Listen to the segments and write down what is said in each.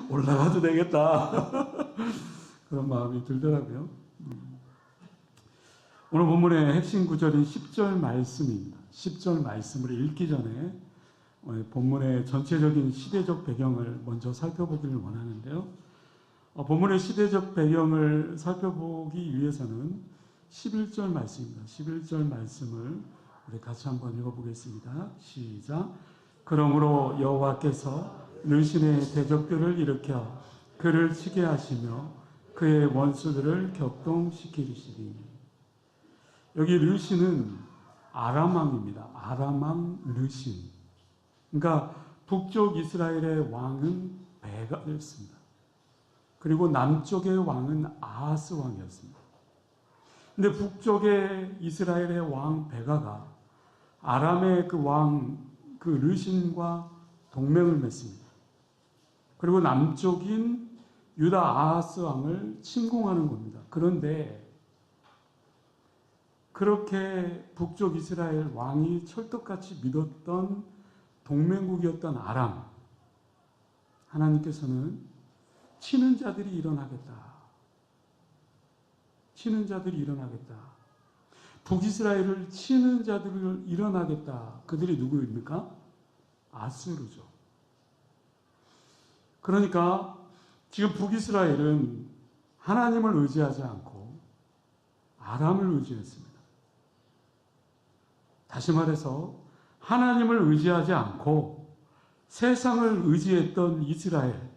올라가도 되겠다. 그런 마음이 들더라고요. 오늘 본문의 핵심 구절인 10절 말씀입니다. 10절 말씀을 읽기 전에 본문의 전체적인 시대적 배경을 먼저 살펴보기를 원하는데요. 본문의 시대적 배경을 살펴보기 위해서는 11절 말씀입니다. 11절 말씀을 우리 같이 한번 읽어보겠습니다. 시작. 그러므로 여호와께서 르신의 대적들을 일으켜 그를 치게 하시며 그의 원수들을 격동시키시리니. 여기 르신은 아람왕입니다. 아람왕 르신. 그러니까 북쪽 이스라엘의 왕은 베가였습니다. 그리고 남쪽의 왕은 아하스 왕이었습니다. 근데 북쪽의 이스라엘의 왕 베가가 아람의 그 왕, 그 르신과 동맹을 맺습니다. 그리고 남쪽인 유다 아하스 왕을 침공하는 겁니다. 그런데 그렇게 북쪽 이스라엘 왕이 철떡같이 믿었던 동맹국이었던 아람, 하나님께서는 치는 자들이 일어나겠다. 치는 자들이 일어나겠다. 북이스라엘을 치는 자들을 일어나겠다. 그들이 누구입니까? 아수르죠. 그러니까 지금 북이스라엘은 하나님을 의지하지 않고 아람을 의지했습니다. 다시 말해서 하나님을 의지하지 않고 세상을 의지했던 이스라엘,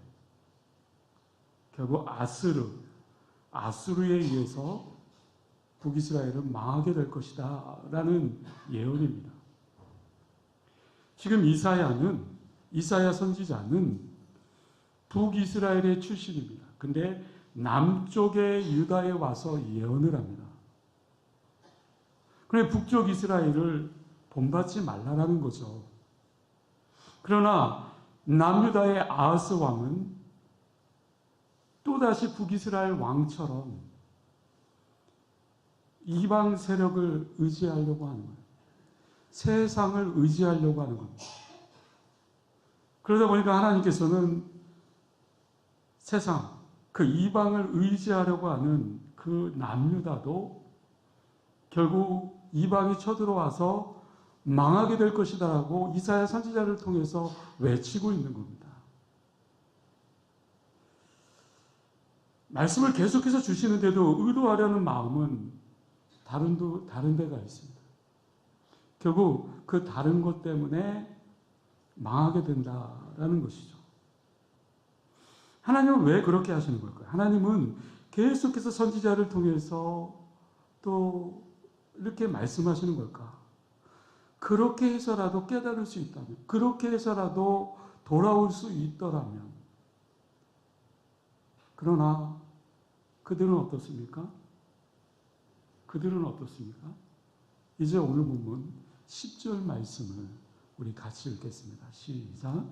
결국 아수르에 의해서 북이스라엘은 망하게 될 것이다 라는 예언입니다. 지금 이사야 선지자는 북이스라엘의 출신입니다. 근데 남쪽의 유다에 와서 예언을 합니다. 그래 북쪽 이스라엘을 본받지 말라라는 거죠. 그러나 남유다의 아하스 왕은 또다시 북이스라엘 왕처럼 이방 세력을 의지하려고 하는 거예요. 세상을 의지하려고 하는 겁니다. 그러다 보니까 하나님께서는 세상, 그 이방을 의지하려고 하는 그 남유다도 결국 이방이 쳐들어와서 망하게 될 것이다라고 이사야 선지자를 통해서 외치고 있는 겁니다. 말씀을 계속해서 주시는데도 의도하려는 마음은 다른 데가 있습니다. 결국 그 다른 것 때문에 망하게 된다라는 것이죠. 하나님은 왜 그렇게 하시는 걸까요? 하나님은 계속해서 선지자를 통해서 또 이렇게 말씀하시는 걸까? 그렇게 해서라도 깨달을 수 있다면, 그렇게 해서라도 돌아올 수 있더라면. 그러나 그들은 어떻습니까? 그들은 어떻습니까? 이제 오늘 본문 10절 말씀을 우리 같이 읽겠습니다. 시작.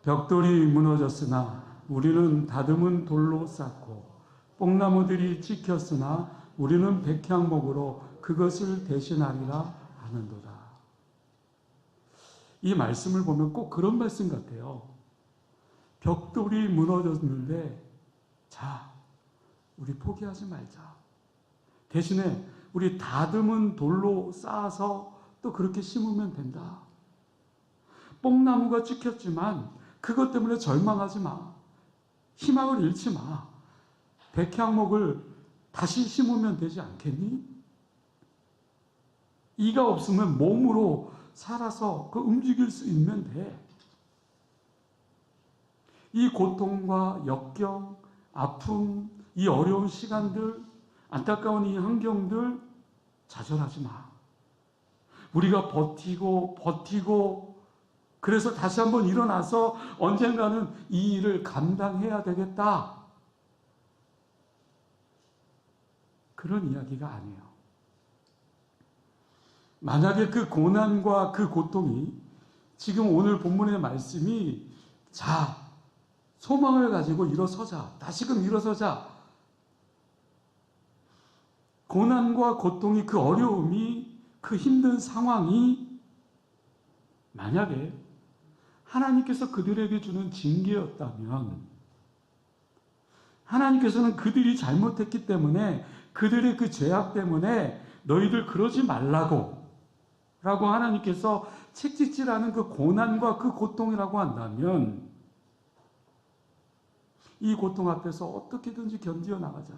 벽돌이 무너졌으나 우리는 다듬은 돌로 쌓고 뽕나무들이 찍혔으나 우리는 백향목으로 그것을 대신하리라 하는도다. 이 말씀을 보면 꼭 그런 말씀 같아요. 벽돌이 무너졌는데 자, 우리 포기하지 말자. 대신에 우리 다듬은 돌로 쌓아서 또 그렇게 심으면 된다. 뽕나무가 찍혔지만 그것 때문에 절망하지 마. 희망을 잃지 마. 백향목을 다시 심으면 되지 않겠니? 이가 없으면 몸으로 살아서 그 움직일 수 있면 돼. 이 고통과 역경, 아픔, 이 어려운 시간들, 안타까운 이 환경들 좌절하지 마. 우리가 버티고 그래서 다시 한번 일어나서 언젠가는 이 일을 감당해야 되겠다. 그런 이야기가 아니에요. 만약에 그 고난과 그 고통이 지금 오늘 본문의 말씀이 자, 소망을 가지고 일어서자. 다시금 일어서자. 고난과 고통이 그 어려움이 그 힘든 상황이 만약에 하나님께서 그들에게 주는 징계였다면 하나님께서는 그들이 잘못했기 때문에, 그들의 그 죄악 때문에 너희들 그러지 말라고 라고 하나님께서 책찍질하는 그 고난과 그 고통이라고 한다면, 이 고통 앞에서 어떻게든지 견디어 나가자,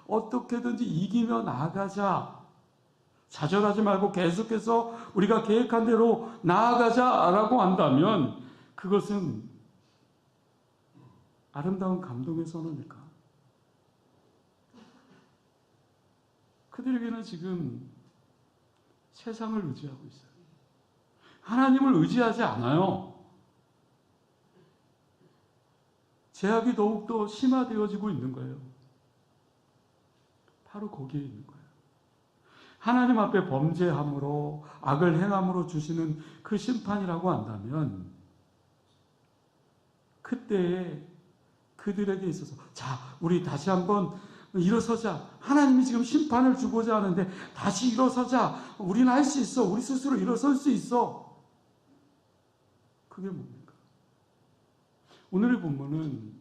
어떻게든지 이기며 나가자, 좌절하지 말고 계속해서 우리가 계획한 대로 나아가자라고 한다면, 그것은 아름다운 감동의 선언일까? 그들에게는 지금 세상을 의지하고 있어요. 하나님을 의지하지 않아요. 제약이 더욱더 심화되어지고 있는 거예요. 바로 거기에 있는 거예요. 하나님 앞에 범죄함으로, 악을 행함으로 주시는 그 심판이라고 한다면, 그때에 그들에게 있어서, 자, 우리 다시 한번 일어서자. 하나님이 지금 심판을 주고자 하는데 다시 일어서자. 우리는 할 수 있어. 우리 스스로 일어설 수 있어. 그게 뭡니까? 오늘의 본문은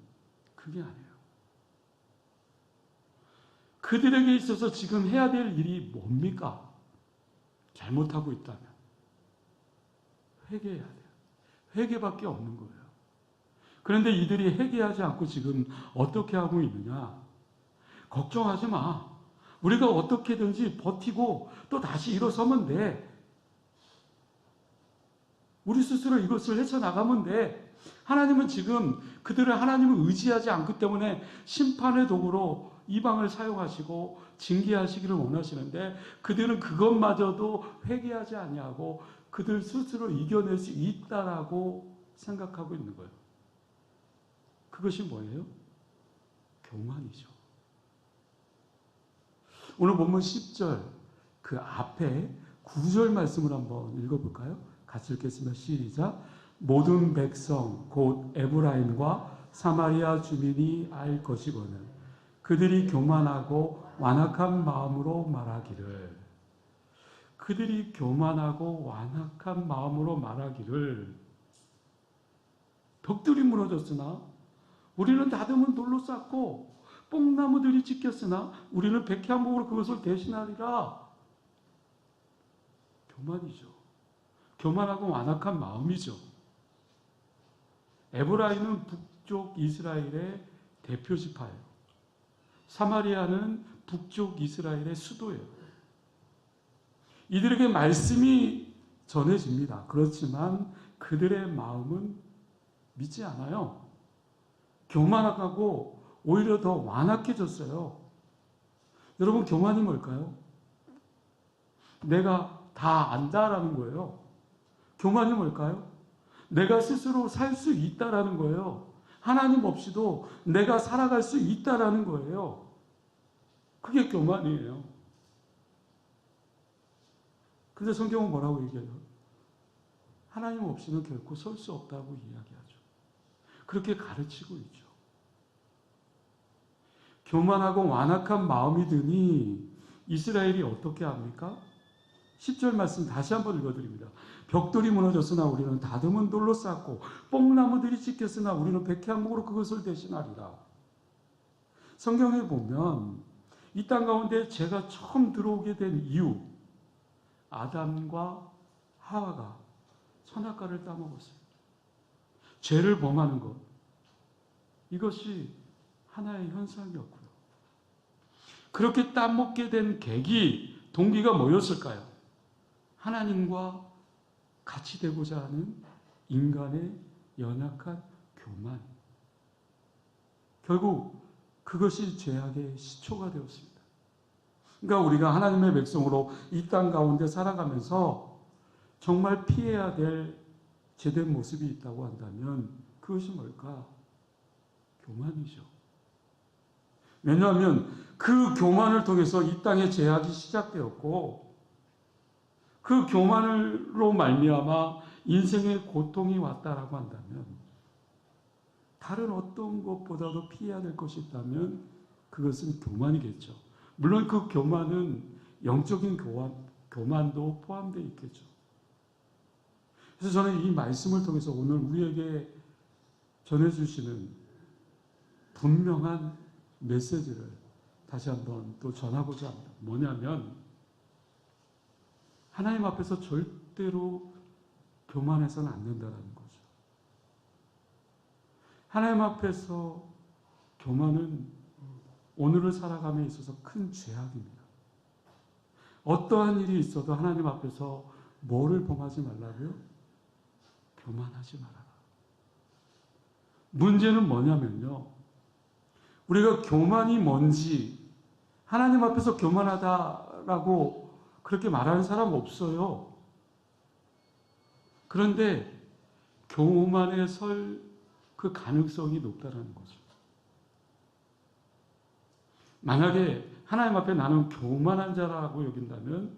그게 아니에요. 그들에게 있어서 지금 해야 될 일이 뭡니까? 잘못하고 있다면 회개해야 돼요. 회개밖에 없는 거예요. 그런데 이들이 회개하지 않고 지금 어떻게 하고 있느냐? 걱정하지 마. 우리가 어떻게든지 버티고 또 다시 일어서면 돼. 우리 스스로 이것을 헤쳐나가면 돼. 하나님은 지금 그들을 하나님을 의지하지 않기 때문에 심판의 도구로 이방을 사용하시고 징계하시기를 원하시는데, 그들은 그것마저도 회개하지 아니하고 그들 스스로 이겨낼 수 있다라고 생각하고 있는 거예요. 그것이 뭐예요? 교만이죠. 오늘 본문 10절 그 앞에 9절 말씀을 한번 읽어볼까요? 같이 읽겠습니다. 시작. 모든 백성 곧 에브라임과 사마리아 주민이 알 것이거늘 그들이 교만하고 완악한 마음으로 말하기를, 그들이 교만하고 완악한 마음으로 말하기를, 벽들이 무너졌으나 우리는 다듬은 돌로 쌓고 뽕나무들이 지켰으나 우리는 백향목으로 그것을 대신하리라. 교만이죠. 교만하고 완악한 마음이죠. 에브라임은 북쪽 이스라엘의 대표 지파예요. 사마리아는 북쪽 이스라엘의 수도예요. 이들에게 말씀이 전해집니다. 그렇지만 그들의 마음은 믿지 않아요. 교만하고 오히려 더 완악해졌어요. 여러분, 교만이 뭘까요? 내가 다 안다라는 거예요. 교만이 뭘까요? 내가 스스로 살 수 있다라는 거예요. 하나님 없이도 내가 살아갈 수 있다라는 거예요. 그게 교만이에요. 근데 성경은 뭐라고 얘기해요? 하나님 없이는 결코 설 수 없다고 이야기하죠. 그렇게 가르치고 있죠. 교만하고 완악한 마음이 드니 이스라엘이 어떻게 합니까? 10절 말씀 다시 한번 읽어드립니다. 벽돌이 무너졌으나 우리는 다듬은 돌로 쌓고 뽕나무들이 지켰으나 우리는 백향목으로 그것을 대신하리라. 성경에 보면 이 땅 가운데 죄가 처음 들어오게 된 이유, 아담과 하와가 선악과를 따먹었어요. 죄를 범하는 것, 이것이 하나의 현상이었고요. 그렇게 따먹게 된 계기, 동기가 뭐였을까요? 하나님과 같이 되고자 하는 인간의 연약한 교만. 결국 그것이 죄악의 시초가 되었습니다. 그러니까 우리가 하나님의 백성으로 이 땅 가운데 살아가면서 정말 피해야 될 제된 모습이 있다고 한다면 그것이 뭘까? 교만이죠. 왜냐하면 그 교만을 통해서 이 땅의 죄악이 시작되었고, 그 교만으로 말미암아 인생의 고통이 왔다라고 한다면, 다른 어떤 것보다도 피해야 될 것이 있다면 그것은 교만이겠죠. 물론 그 교만은 영적인 교만도 포함되어 있겠죠. 그래서 저는 이 말씀을 통해서 오늘 우리에게 전해주시는 분명한 메시지를 다시 한번 또 전하고자 합니다. 뭐냐면 하나님 앞에서 절대로 교만해서는 안 된다는 거죠. 하나님 앞에서 교만은 오늘을 살아감에 있어서 큰 죄악입니다. 어떠한 일이 있어도 하나님 앞에서 뭐를 범하지 말라고요? 교만하지 말아라. 문제는 뭐냐면요. 우리가 교만이 뭔지 하나님 앞에서 교만하다라고 그렇게 말하는 사람 없어요. 그런데 교만에 설 그 가능성이 높다라는 거죠. 만약에 하나님 앞에 나는 교만한 자라고 여긴다면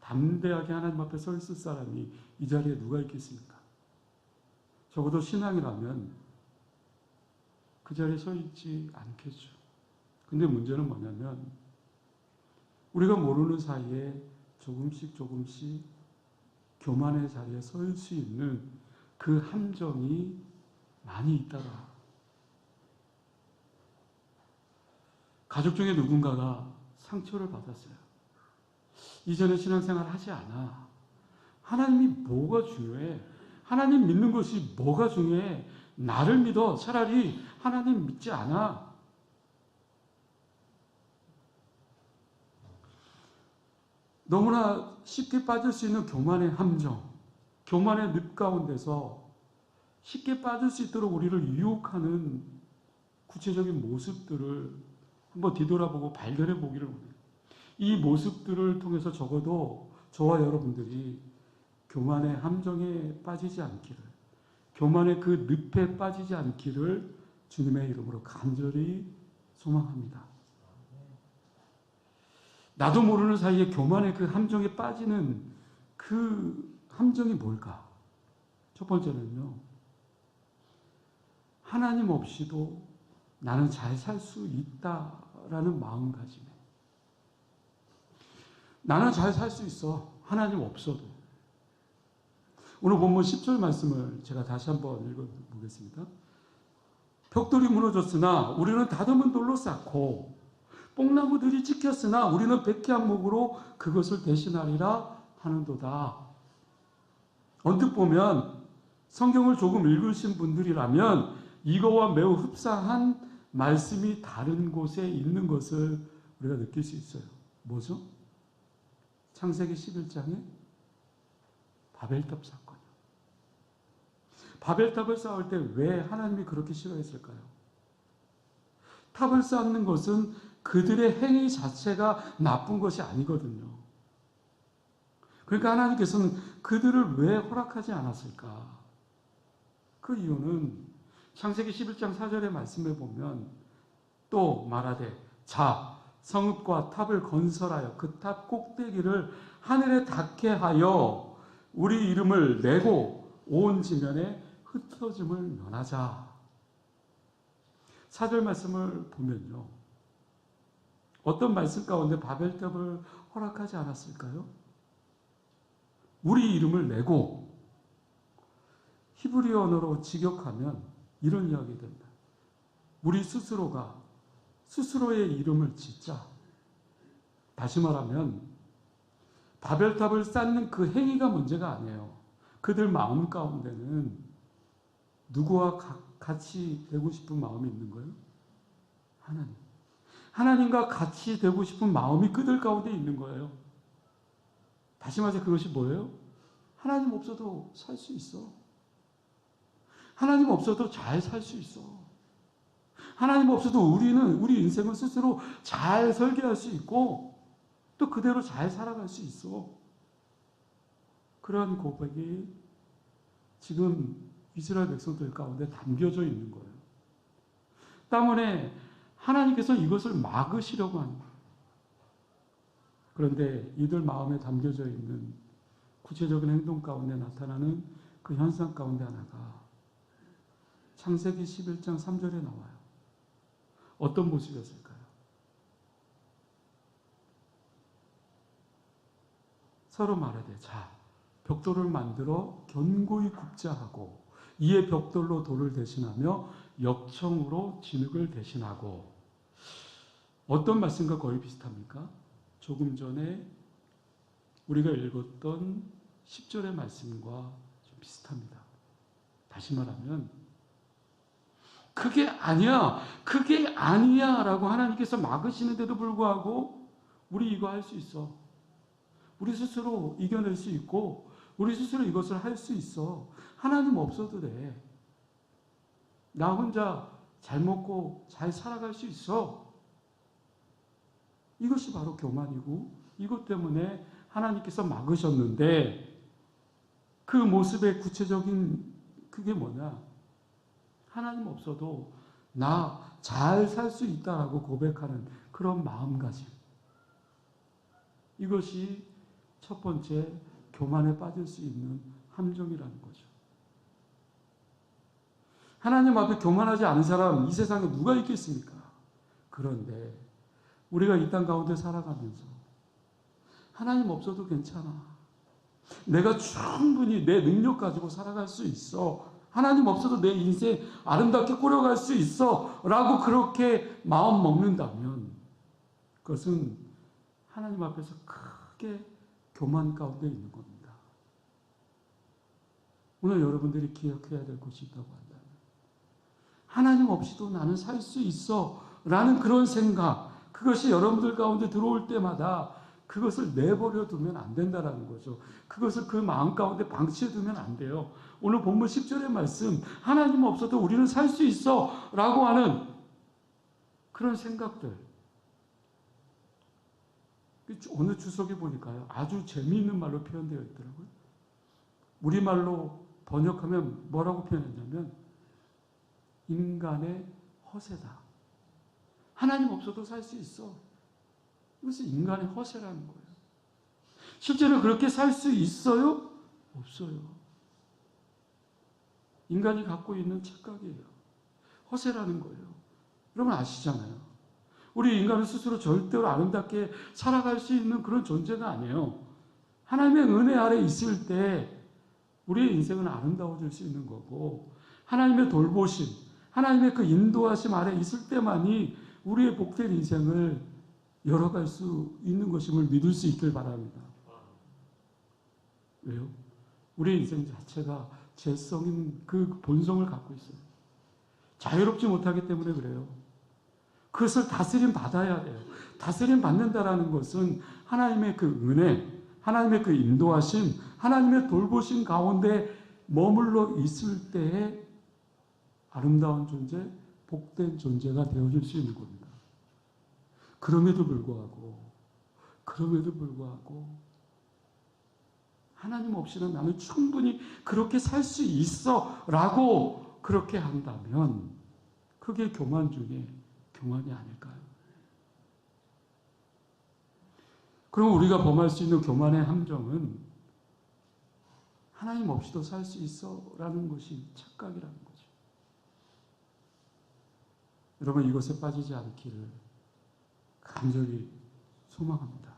담대하게 하나님 앞에 서 있을 사람이 이 자리에 누가 있겠습니까? 적어도 신앙이라면 그 자리에 서 있지 않겠죠. 근데 문제는 뭐냐면 우리가 모르는 사이에 조금씩 교만의 자리에 설 수 있는 그 함정이 많이 있다가 가족 중에 누군가가 상처를 받았어요. 이제는 신앙생활 하지 않아. 하나님이 뭐가 중요해? 하나님 믿는 것이 뭐가 중요해? 나를 믿어. 차라리 하나님 믿지 않아. 너무나 쉽게 빠질 수 있는 교만의 함정, 교만의 늪 가운데서 쉽게 빠질 수 있도록 우리를 유혹하는 구체적인 모습들을 한번 뒤돌아보고 발견해 보기를 원해요. 이 모습들을 통해서 적어도 저와 여러분들이 교만의 함정에 빠지지 않기를, 교만의 그 늪에 빠지지 않기를 주님의 이름으로 간절히 소망합니다. 나도 모르는 사이에 교만의 그 함정에 빠지는 그 함정이 뭘까? 첫 번째는요. 하나님 없이도 나는 잘 살 수 있다라는 마음가짐에 나는 잘 살 수 있어. 하나님 없어도. 오늘 본문 10절 말씀을 제가 다시 한번 읽어보겠습니다. 벽돌이 무너졌으나 우리는 다듬은 돌로 쌓고 뽕나무들이 찍혔으나 우리는 백희한 목으로 그것을 대신하리라 하는도다. 언뜻 보면 성경을 조금 읽으신 분들이라면 이거와 매우 흡사한 말씀이 다른 곳에 있는 것을 우리가 느낄 수 있어요. 뭐죠? 창세기 11장에 바벨탑 사건이요. 바벨탑을 쌓을 때 왜 하나님이 그렇게 싫어했을까요? 탑을 쌓는 것은 그들의 행위 자체가 나쁜 것이 아니거든요. 그러니까 하나님께서는 그들을 왜 허락하지 않았을까? 그 이유는 창세기 11장 4절의 말씀을 보면 또 말하되 자 성읍과 탑을 건설하여 그 탑 꼭대기를 하늘에 닿게 하여 우리 이름을 내고 온 지면에 흩어짐을 면하자. 4절 말씀을 보면요. 어떤 말씀 가운데 바벨탑을 허락하지 않았을까요? 우리 이름을 내고 히브리 언어로 직역하면 이런 이야기 됩니다. 우리 스스로가 스스로의 이름을 짓자. 다시 말하면 바벨탑을 쌓는 그 행위가 문제가 아니에요. 그들 마음 가운데는 누구와 같이 되고 싶은 마음이 있는 거예요? 하나님. 하나님과 같이 되고 싶은 마음이 그들 가운데 있는 거예요. 다시 말해서 그것이 뭐예요? 하나님 없어도 살 수 있어. 하나님 없어도 잘 살 수 있어. 하나님 없어도 우리 인생을 스스로 잘 설계할 수 있고 또 그대로 잘 살아갈 수 있어. 그러한 고백이 지금 이스라엘 백성들 가운데 담겨져 있는 거예요. 때문에 하나님께서 이것을 막으시려고 하는 거예요. 그런데 이들 마음에 담겨져 있는 구체적인 행동 가운데 나타나는 그 현상 가운데 하나가 창세기 11장 3절에 나와요. 어떤 모습이었을까요? 서로 말하되 자 벽돌을 만들어 견고히 굽자 하고 이에 벽돌로 돌을 대신하며 역청으로 진흙을 대신하고. 어떤 말씀과 거의 비슷합니까? 조금 전에 우리가 읽었던 10절의 말씀과 좀 비슷합니다. 다시 말하면 그게 아니야, 그게 아니야 라고 하나님께서 막으시는데도 불구하고 우리 이거 할 수 있어. 우리 스스로 이겨낼 수 있고 우리 스스로 이것을 할 수 있어. 하나님 없어도 돼. 나 혼자 잘 먹고 잘 살아갈 수 있어. 이것이 바로 교만이고 이것 때문에 하나님께서 막으셨는데 그 모습의 구체적인 그게 뭐냐? 하나님 없어도 나 잘 살 수 있다라고 고백하는 그런 마음가짐. 이것이 첫 번째 교만에 빠질 수 있는 함정이라는 거죠. 하나님 앞에 교만하지 않은 사람 이 세상에 누가 있겠습니까? 그런데 우리가 이 땅 가운데 살아가면서 하나님 없어도 괜찮아. 내가 충분히 내 능력 가지고 살아갈 수 있어. 하나님 없어도 내 인생 아름답게 꾸려갈 수 있어. 라고 그렇게 마음 먹는다면 그것은 하나님 앞에서 크게 교만 가운데 있는 겁니다. 오늘 여러분들이 기억해야 될 것이 있다고 한다면 하나님 없이도 나는 살 수 있어 라는 그런 생각, 그것이 여러분들 가운데 들어올 때마다 그것을 내버려 두면 안 된다는 거죠. 그것을 그 마음 가운데 방치해 두면 안 돼요. 오늘 본문 10절의 말씀, 하나님 없어도 우리는 살 수 있어 라고 하는 그런 생각들. 어느 주석에 보니까요, 아주 재미있는 말로 표현되어 있더라고요. 우리말로 번역하면 뭐라고 표현했냐면 인간의 허세다. 하나님 없어도 살 수 있어. 이것은 인간의 허세라는 거예요. 실제로 그렇게 살 수 있어요? 없어요. 인간이 갖고 있는 착각이에요. 허세라는 거예요. 여러분 아시잖아요. 우리 인간은 스스로 절대로 아름답게 살아갈 수 있는 그런 존재가 아니에요. 하나님의 은혜 아래 있을 때 우리의 인생은 아름다워질 수 있는 거고 하나님의 돌보심, 하나님의 그 인도하심 아래 있을 때만이 우리의 복된 인생을 열어갈 수 있는 것임을 믿을 수 있길 바랍니다. 왜요? 우리의 인생 자체가 죄성인 그 본성을 갖고 있어요. 자유롭지 못하기 때문에 그래요. 그것을 다스림 받아야 돼요. 다스림 받는다라는 것은 하나님의 그 은혜, 하나님의 그 인도하심, 하나님의 돌보심 가운데 머물러 있을 때에 아름다운 존재, 복된 존재가 되어질 수 있는 겁니다. 그럼에도 불구하고 하나님 없이는 나는 충분히 그렇게 살 수 있어 라고 그렇게 한다면 그게 교만 중에 교만이 아닐까요? 그럼 우리가 범할 수 있는 교만의 함정은 하나님 없이도 살 수 있어 라는 것이 착각이라는 거죠. 여러분 이것에 빠지지 않기를 간절히 소망합니다.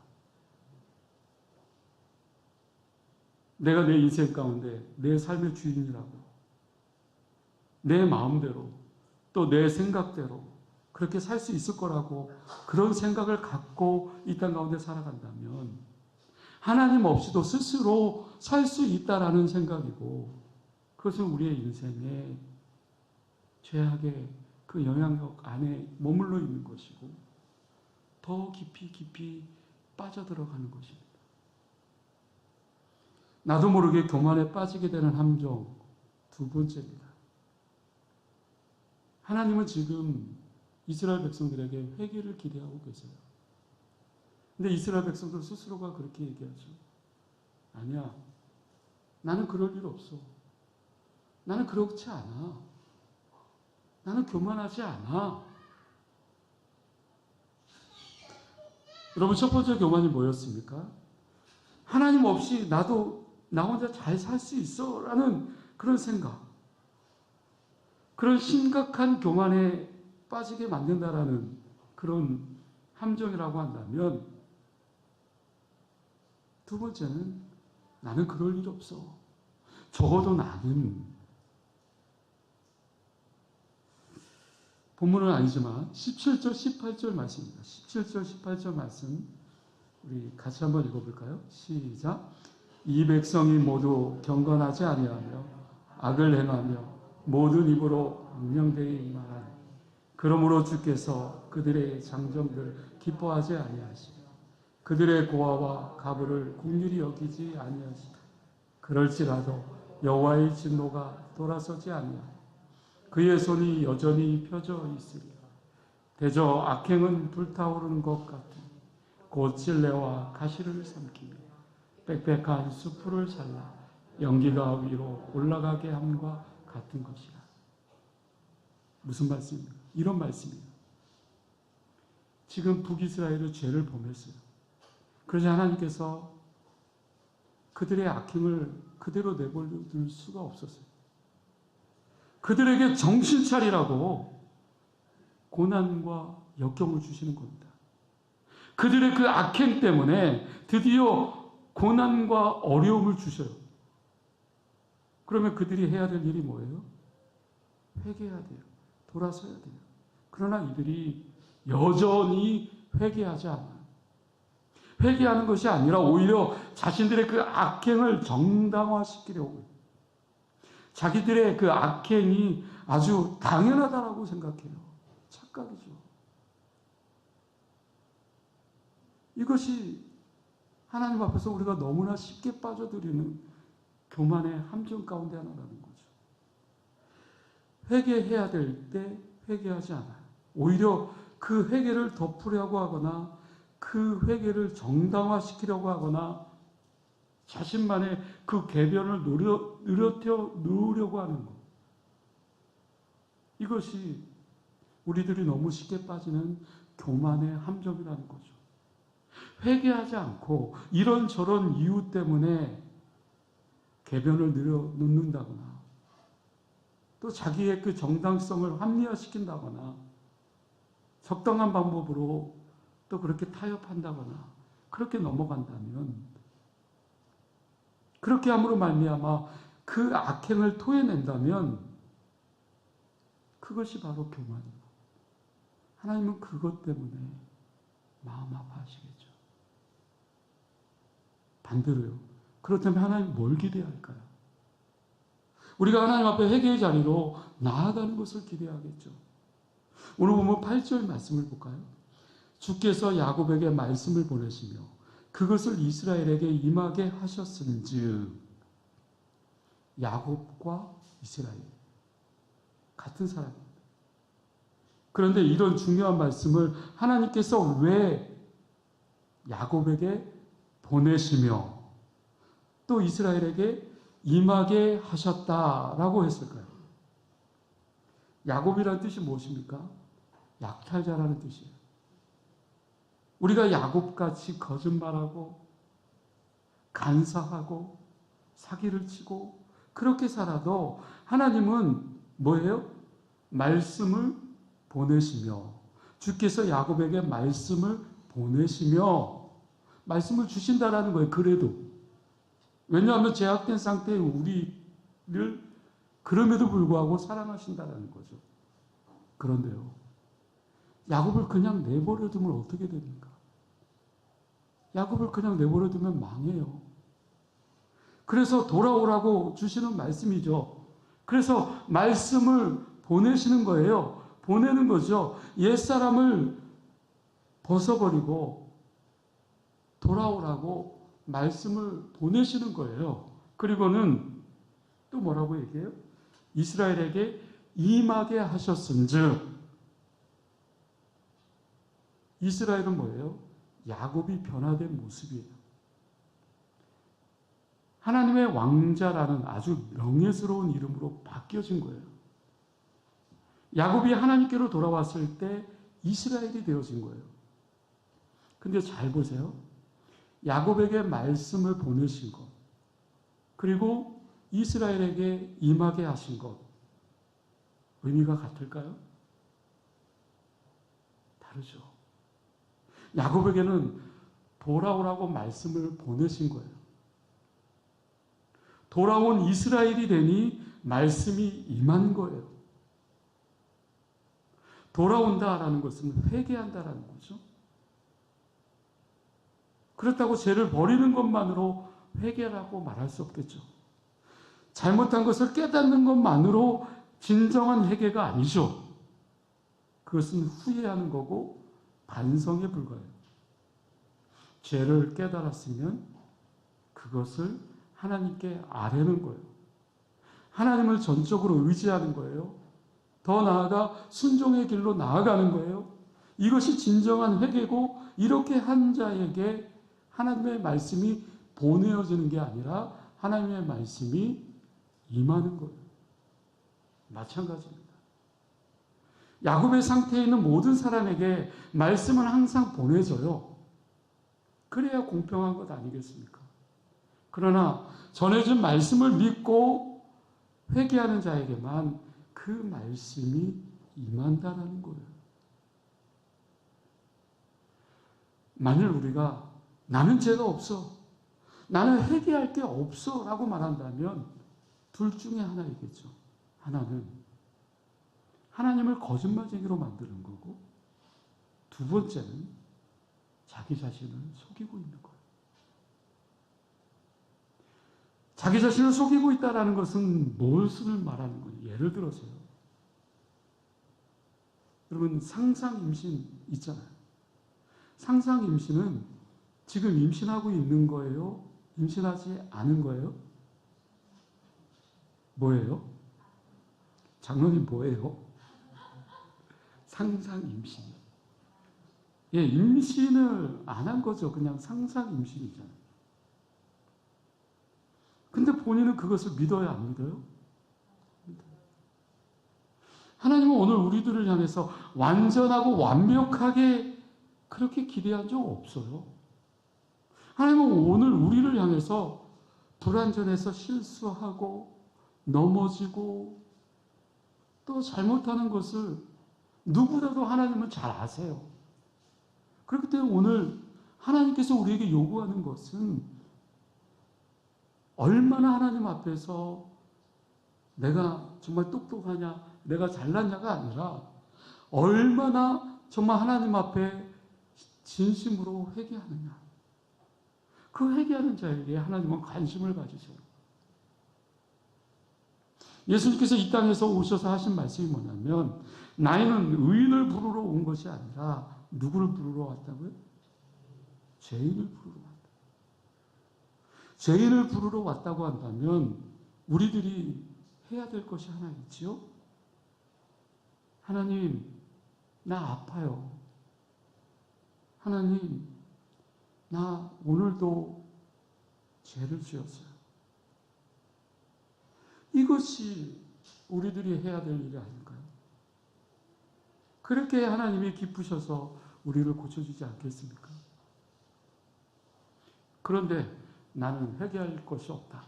내가 내 인생 가운데 내 삶의 주인이라고 내 마음대로 또 내 생각대로 그렇게 살 수 있을 거라고 그런 생각을 갖고 이 땅 가운데 살아간다면 하나님 없이도 스스로 살 수 있다라는 생각이고 그것은 우리의 인생의 죄악의 그 영향력 안에 머물러 있는 것이고 더 깊이 빠져들어가는 것입니다. 나도 모르게 교만에 빠지게 되는 함정 두 번째입니다. 하나님은 지금 이스라엘 백성들에게 회개를 기대하고 계세요. 근데 이스라엘 백성들 스스로가 그렇게 얘기하죠. 아니야. 나는 그럴 일 없어. 나는 그렇지 않아. 나는 교만하지 않아. 여러분 첫 번째 교만이 뭐였습니까? 하나님 없이 나도 나 혼자 잘 살 수 있어 라는 그런 생각. 그런 심각한 교만에 빠지게 만든다라는 그런 함정이라고 한다면 두 번째는 나는 그럴 일 없어. 적어도 나는 본문은 아니지만 17절, 18절 말씀입니다. 17절, 18절 말씀 우리 같이 한번 읽어볼까요? 시작. 이 백성이 모두 경건하지 아니하며 악을 행하며 모든 입으로 망령되이 말하니 그러므로 주께서 그들의 장정들 기뻐하지 아니하시고 그들의 고아와 가부를 긍휼히 여기지 아니하시고 그럴지라도 여호와의 진노가 돌아서지 아니하고 그의 손이 여전히 펴져 있으리라. 대저 악행은 불타오르는 것 같으니 곧 찔레와 가시를 삼키며 빽빽한 수풀을 잘라 연기가 위로 올라가게 함과 같은 것이라. 무슨 말씀입니까? 이런 말씀이에요. 지금 북이스라엘의 죄를 범했어요. 그러자 하나님께서 그들의 악행을 그대로 내버려둘 수가 없었어요. 그들에게 정신 차리라고 고난과 역경을 주시는 겁니다. 그들의 그 악행 때문에 드디어 고난과 어려움을 주셔요. 그러면 그들이 해야 될 일이 뭐예요? 회개해야 돼요. 돌아서야 돼요. 그러나 이들이 여전히 회개하지 않아요. 회개하는 것이 아니라 오히려 자신들의 그 악행을 정당화시키려고 해요. 자기들의 그 악행이 아주 당연하다라고 생각해요. 착각이죠. 이것이 하나님 앞에서 우리가 너무나 쉽게 빠져들이는 교만의 함정 가운데 하나라는 거죠. 회개해야 될 때 회개하지 않아요. 오히려 그 회개를 덮으려고 하거나 그 회개를 정당화시키려고 하거나 자신만의 그 궤변을 누르려고 하는 것. 이것이 우리들이 너무 쉽게 빠지는 교만의 함정이라는 거죠. 회개하지 않고 이런저런 이유 때문에 궤변을 누른다거나 또 자기의 그 정당성을 합리화시킨다거나 적당한 방법으로 또 그렇게 타협한다거나 그렇게 넘어간다면 그렇게 함으로 말미암아 그 악행을 토해낸다면 그것이 바로 교만이고 하나님은 그것 때문에 마음 아파하시겠죠. 반대로요. 그렇다면 하나님 뭘 기대할까요? 우리가 하나님 앞에 회개의 자리로 나아가는 것을 기대하겠죠. 오늘 보면 8절 말씀을 볼까요? 주께서 야곱에게 말씀을 보내시며 그것을 이스라엘에게 임하게 하셨은즉. 야곱과 이스라엘 같은 사람입니다. 그런데 이런 중요한 말씀을 하나님께서 왜 야곱에게 보내시며 또 이스라엘에게 임하게 하셨다라고 했을까요? 야곱이라는 뜻이 무엇입니까? 약탈자라는 뜻이에요. 우리가 야곱같이 거짓말하고 간사하고 사기를 치고 그렇게 살아도 하나님은 뭐예요? 말씀을 보내시며 주께서 야곱에게 말씀을 보내시며 말씀을 주신다라는 거예요. 그래도 왜냐하면 제약된 상태의 우리를 그럼에도 불구하고 사랑하신다라는 거죠. 그런데요, 야곱을 그냥 내버려 두면 어떻게 됩니까? 야곱을 그냥 내버려 두면 망해요. 그래서 돌아오라고 주시는 말씀이죠. 그래서 말씀을 보내시는 거예요. 보내는 거죠. 옛사람을 벗어버리고 돌아오라고 말씀을 보내시는 거예요. 그리고는 또 뭐라고 얘기해요? 이스라엘에게 임하게 하셨은즉. 이스라엘은 뭐예요? 야곱이 변화된 모습이에요. 하나님의 왕자라는 아주 명예스러운 이름으로 바뀌어진 거예요. 야곱이 하나님께로 돌아왔을 때 이스라엘이 되어진 거예요. 근데 잘 보세요. 야곱에게 말씀을 보내신 것, 그리고 이스라엘에게 임하게 하신 것, 의미가 같을까요? 다르죠. 야곱에게는 돌아오라고 말씀을 보내신 거예요. 돌아온 이스라엘이 되니 말씀이 임한 거예요. 돌아온다라는 것은 회개한다라는 거죠. 그렇다고 죄를 버리는 것만으로 회개라고 말할 수 없겠죠. 잘못한 것을 깨닫는 것만으로 진정한 회개가 아니죠. 그것은 후회하는 거고 반성에 불과해요. 죄를 깨달았으면 그것을 하나님께 아뢰는 거예요. 하나님을 전적으로 의지하는 거예요. 더 나아가 순종의 길로 나아가는 거예요. 이것이 진정한 회개고, 이렇게 한 자에게 하나님의 말씀이 보내어지는 게 아니라 하나님의 말씀이 임하는 거예요. 마찬가지입니다. 야곱의 상태에 있는 모든 사람에게 말씀은 항상 보내져요. 그래야 공평한 것 아니겠습니까? 그러나 전해진 말씀을 믿고 회개하는 자에게만 그 말씀이 임한다는 거예요. 만일 우리가 나는 죄가 없어, 나는 회개할 게 없어 라고 말한다면 둘 중에 하나이겠죠. 하나는 하나님을 거짓말쟁이로 만드는 거고, 두 번째는 자기 자신을 속이고 있는 거예요. 자기 자신을 속이고 있다는 것은 무엇을 말하는 거예요? 예를 들어서요. 여러분, 상상 임신 있잖아요. 상상 임신은 지금 임신하고 있는 거예요? 임신하지 않은 거예요? 뭐예요? 장로님 뭐예요? 상상 임신. 예, 임신을 안 한 거죠. 그냥 상상 임신이잖아요. 근데 본인은 그것을 믿어요, 안 믿어요? 하나님은 오늘 우리들을 향해서 완전하고 완벽하게 그렇게 기대한 적 없어요. 하나님은 오늘 우리를 향해서 불완전해서 실수하고 넘어지고 또 잘못하는 것을 누구라도 하나님은 잘 아세요. 그렇기 때문에 오늘 하나님께서 우리에게 요구하는 것은 얼마나 하나님 앞에서 내가 정말 똑똑하냐, 내가 잘났냐가 아니라 얼마나 정말 하나님 앞에 진심으로 회개하느냐. 그 회개하는 자에게 하나님은 관심을 가지세요. 예수님께서 이 땅에서 오셔서 하신 말씀이 뭐냐면, 나이는 의인을 부르러 온 것이 아니라 누구를 부르러 왔다고요? 죄인을 부르러 왔다. 죄인을 부르러 왔다고 한다면 우리들이 해야 될 것이 하나 있지요? 하나님, 나 아파요. 하나님, 나 오늘도 죄를 지었어요. 이것이 우리들이 해야 될 일이 아닐까요? 그렇게 하나님이 기쁘셔서 우리를 고쳐주지 않겠습니까? 그런데 나는 회개할 것이 없다.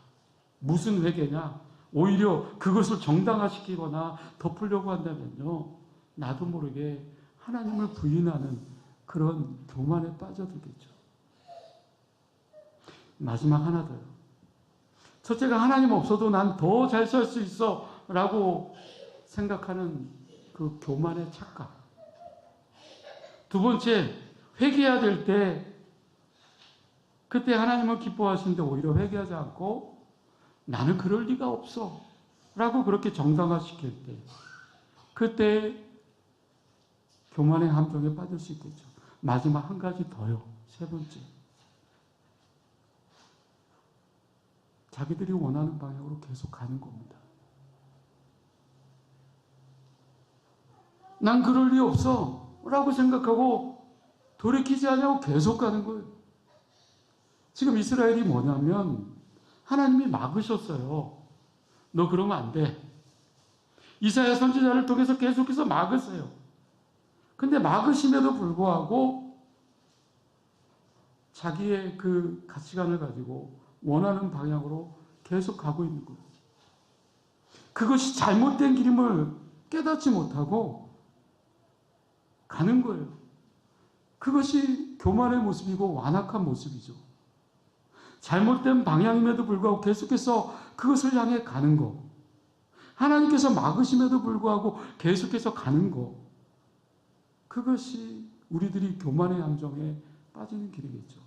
무슨 회개냐? 오히려 그것을 정당화시키거나 덮으려고 한다면요, 나도 모르게 하나님을 부인하는 그런 교만에 빠져들겠죠. 마지막 하나 더요. 첫째가 하나님 없어도 난 더 잘 살 수 있어 라고 생각하는 그 교만의 착각. 두 번째, 회개해야 될 때 그때 하나님을 기뻐하시는데 오히려 회개하지 않고 나는 그럴 리가 없어 라고 그렇게 정당화시킬 때, 그때 교만의 함정에 빠질 수 있겠죠. 마지막 한 가지 더요. 세 번째, 자기들이 원하는 방향으로 계속 가는 겁니다. 난 그럴 리 없어 라고 생각하고 돌이키지 않냐고 계속 가는 거예요. 지금 이스라엘이 뭐냐면 하나님이 막으셨어요. 너 그러면 안 돼. 이사야 선지자를 통해서 계속해서 막으세요. 근데 막으심에도 불구하고 자기의 그 가치관을 가지고 원하는 방향으로 계속 가고 있는 거예요. 그것이 잘못된 길임을 깨닫지 못하고 가는 거예요. 그것이 교만의 모습이고 완악한 모습이죠. 잘못된 방향임에도 불구하고 계속해서 그것을 향해 가는 거. 하나님께서 막으심에도 불구하고 계속해서 가는 거. 그것이 우리들이 교만의 함정에 빠지는 길이겠죠.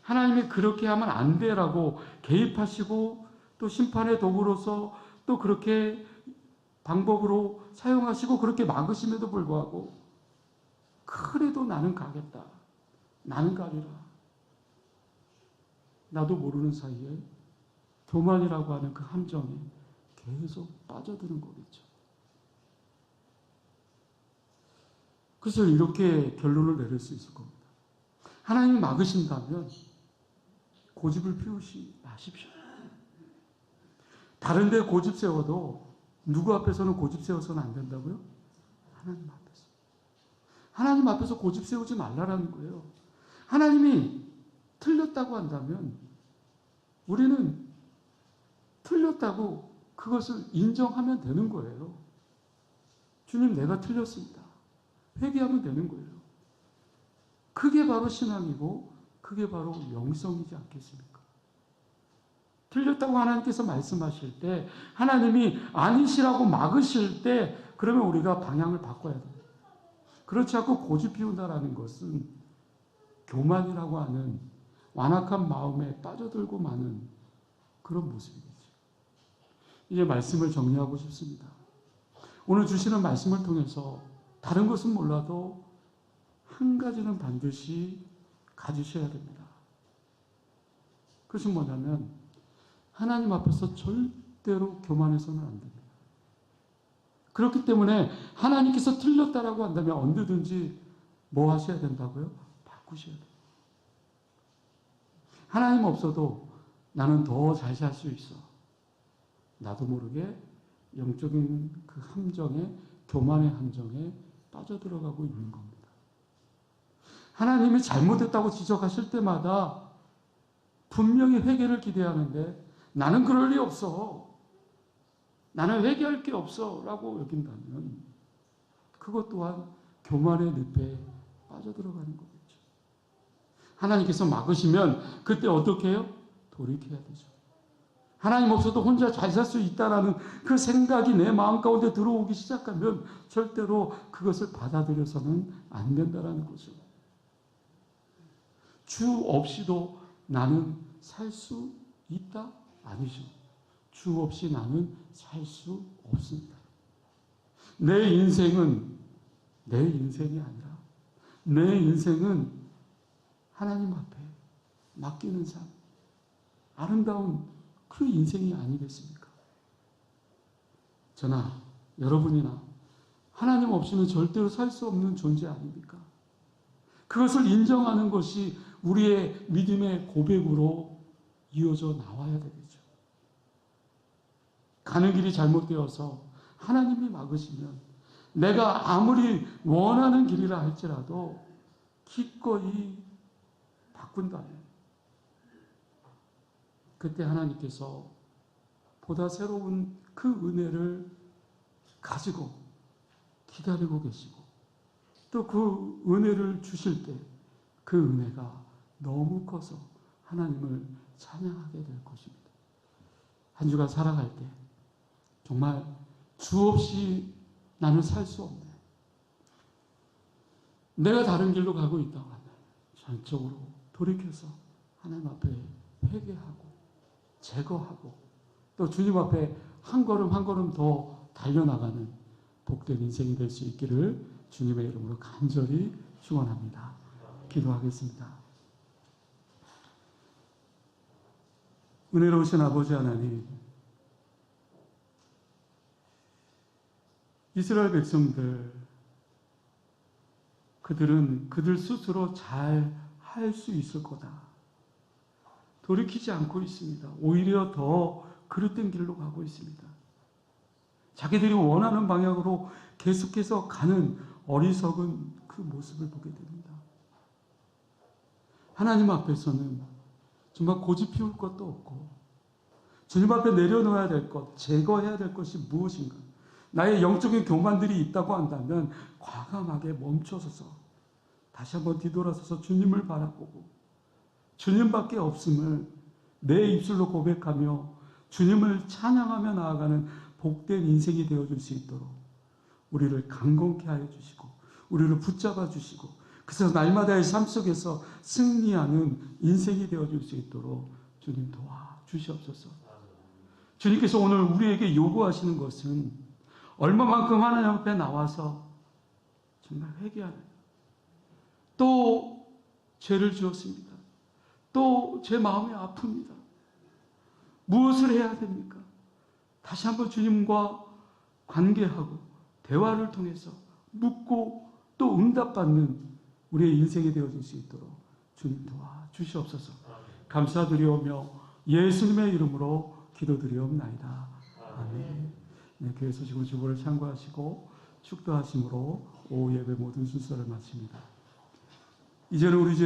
하나님이 그렇게 하면 안 돼라고 개입하시고 또 심판의 도구로서 또 그렇게 방법으로 사용하시고 그렇게 막으심에도 불구하고 그래도 나는 가겠다. 나는 가리라. 나도 모르는 사이에 교만이라고 하는 그 함정에 계속 빠져드는 거겠죠. 그래서 이렇게 결론을 내릴 수 있을 겁니다. 하나님이 막으신다면 고집을 피우지 마십시오. 다른 데 고집 세워도 누구 앞에서는 고집 세워서는 안 된다고요? 하나님 앞에서. 하나님 앞에서 고집 세우지 말라라는 거예요. 하나님이 틀렸다고 한다면 우리는 틀렸다고 그것을 인정하면 되는 거예요. 주님, 내가 틀렸습니다. 회개하면 되는 거예요. 그게 바로 신앙이고 그게 바로 영성이지 않겠습니까? 틀렸다고 하나님께서 말씀하실 때, 하나님이 아니시라고 막으실 때, 그러면 우리가 방향을 바꿔야 됩니다. 그렇지 않고 고집 피운다라는 것은 교만이라고 하는 완악한 마음에 빠져들고 마는 그런 모습이겠죠. 이제 말씀을 정리하고 싶습니다. 오늘 주시는 말씀을 통해서 다른 것은 몰라도 한 가지는 반드시 가지셔야 됩니다. 그것은 뭐냐면 하나님 앞에서 절대로 교만해서는 안 됩니다. 그렇기 때문에 하나님께서 틀렸다라고 한다면 언제든지 뭐 하셔야 된다고요? 바꾸셔야 돼요. 하나님 없어도 나는 더 잘 살 수 있어. 나도 모르게 영적인 그 함정에, 교만의 함정에 빠져들어가고 있는 겁니다. 하나님이 잘못했다고 지적하실 때마다 분명히 회개를 기대하는데 나는 그럴 리 없어. 나는 회개할 게 없어. 라고 여긴다면 그것 또한 교만의 늪에 빠져들어가는 거겠죠. 하나님께서 막으시면 그때 어떻게 해요? 돌이켜야 되죠. 하나님 없어도 혼자 잘 살 수 있다라는 그 생각이 내 마음 가운데 들어오기 시작하면 절대로 그것을 받아들여서는 안 된다라는 거죠. 주 없이도 나는 살 수 있다? 아니죠. 주 없이 나는 살 수 없습니다. 내 인생은 내 인생이 아니라 내 인생은 하나님 앞에 맡기는 삶, 아름다운 그 인생이 아니겠습니까? 저나 여러분이나 하나님 없이는 절대로 살 수 없는 존재 아닙니까? 그것을 인정하는 것이 우리의 믿음의 고백으로 이어져 나와야 되겠죠. 가는 길이 잘못되어서 하나님이 막으시면 내가 아무리 원하는 길이라 할지라도 기꺼이 바꾼다면 그때 하나님께서 보다 새로운 그 은혜를 가지고 기다리고 계시고 또 그 은혜를 주실 때 그 은혜가 너무 커서 하나님을 찬양하게 될 것입니다. 한 주간 살아갈 때 정말 주 없이 나는 살 수 없네. 내가 다른 길로 가고 있다고 하면 전적으로 돌이켜서 하나님 앞에 회개하고 제거하고 또 주님 앞에 한 걸음 한 걸음 더 달려나가는 복된 인생이 될 수 있기를 주님의 이름으로 간절히 축원합니다. 기도하겠습니다. 은혜로우신 아버지 하나님, 이스라엘 백성들, 그들은 그들 스스로 잘 할 수 있을 거다. 돌이키지 않고 있습니다. 오히려 더 그릇된 길로 가고 있습니다. 자기들이 원하는 방향으로 계속해서 가는 어리석은 그 모습을 보게 됩니다. 하나님 앞에서는 정말 고집 피울 것도 없고 주님 앞에 내려놓아야 될 것, 제거해야 될 것이 무엇인가? 나의 영적인 교만들이 있다고 한다면 과감하게 멈춰서서 다시 한번 뒤돌아서서 주님을 바라보고 주님밖에 없음을 내 입술로 고백하며 주님을 찬양하며 나아가는 복된 인생이 되어줄 수 있도록 우리를 강건케 하여 주시고 우리를 붙잡아 주시고 그래서 날마다의 삶 속에서 승리하는 인생이 되어줄 수 있도록 주님 도와주시옵소서. 주님께서 오늘 우리에게 요구하시는 것은 얼마만큼 하나님 앞에 나와서 정말 회개하는, 또 죄를 지었습니다. 또 제 마음이 아픕니다. 무엇을 해야 됩니까? 다시 한번 주님과 관계하고 대화를 통해서 묻고 또 응답받는 우리의 인생이 되어질 수 있도록 주님 도와주시옵소서. 감사드리오며 예수님의 이름으로 기도드리옵나이다. 아멘. 네, 교회 소식으로 주보를 참고하시고 축도하심으로 오후 예배 모든 순서를 마칩니다. 이제는 우리 주